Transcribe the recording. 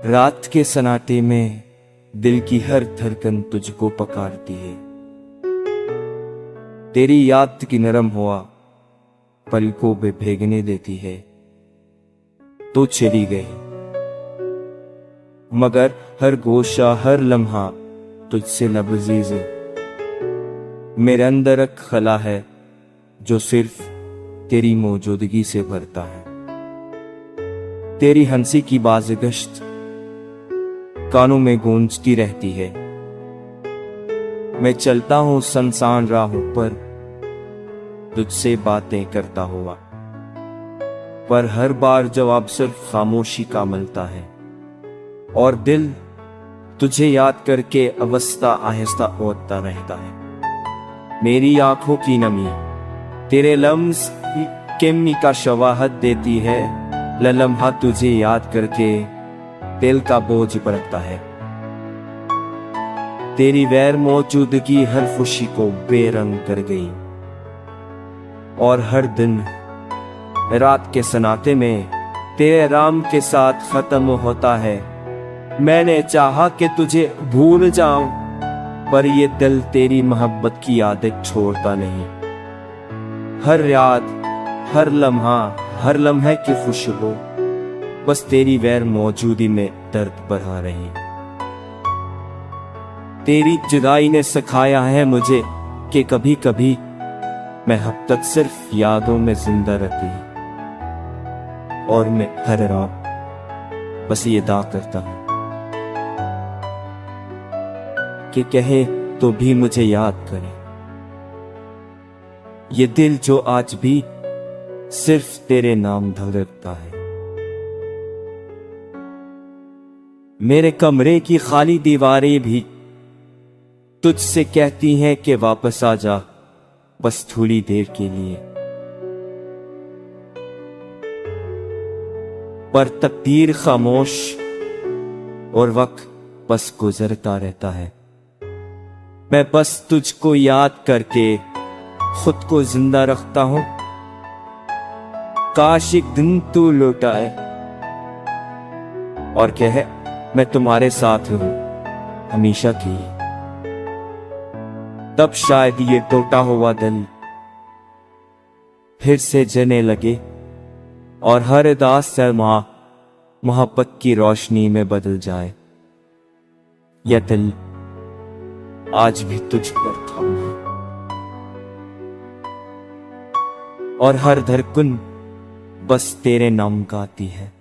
रात के सन्नाटे में दिल की हर धड़कन तुझको पुकारती है। तेरी याद की नरम हवा पलकों पे भीगने देती है। तो चली गई, मगर हर गोशा हर लम्हा तुझसे लबजीज है। मेरे अंदर एक खला है जो सिर्फ तेरी मौजूदगी से भरता है। तेरी हंसी की बाज़गश्त कानों में गूंजती रहती है। मैं चलता हूं सुनसान राहों पर तुझसे बातें करता हुआ, पर हर बार जवाब सिर्फ खामोशी का मिलता है। और दिल तुझे याद करके अवस्था आहिस्ता होता रहता है। मेरी आंखों की नमी तेरे लम्स की केमनी का शवाहत देती है। लम्हा तुझे याद करके दिल का बोझ बढ़ता है। तेरी गैर मौजूदगी हर खुशी को बेरंग कर गई, और हर दिन रात के सन्नाटे में तेरे राम के साथ खत्म होता है। मैंने चाहा कि तुझे भूल जाऊं, पर ये दिल तेरी मोहब्बत की आदत छोड़ता नहीं। हर याद हर लम्हा हर लम्हे की खुशबू बस तेरी गैर मौजूदी में दर्द बढ़ा रही। तेरी जुदाई ने सिखाया है मुझे कि कभी कभी मैं अब तक सिर्फ यादों में जिंदा रहती, और मैं हर रात बस ये दा करता हूं कि कहे तो भी मुझे याद करे। ये दिल जो आज भी सिर्फ तेरे नाम धड़कता है। मेरे कमरे की खाली दीवारें भी तुझसे कहती हैं कि वापस आ जा, बस थोड़ी देर के लिए। पर तकदीर खामोश और वक्त बस गुजरता रहता है। मैं बस तुझको याद करके खुद को जिंदा रखता हूं। काश एक दिन तू लौट आए और कहे मैं तुम्हारे साथ हूं हमेशा की। तब शायद ये टूटा हुआ दिल फिर से जलने लगे, और हर उदास सरमा मोहब्बत की रोशनी में बदल जाए। यह दिल आज भी तुझ पर थमा, और हर धड़कन बस तेरे नाम गाती है।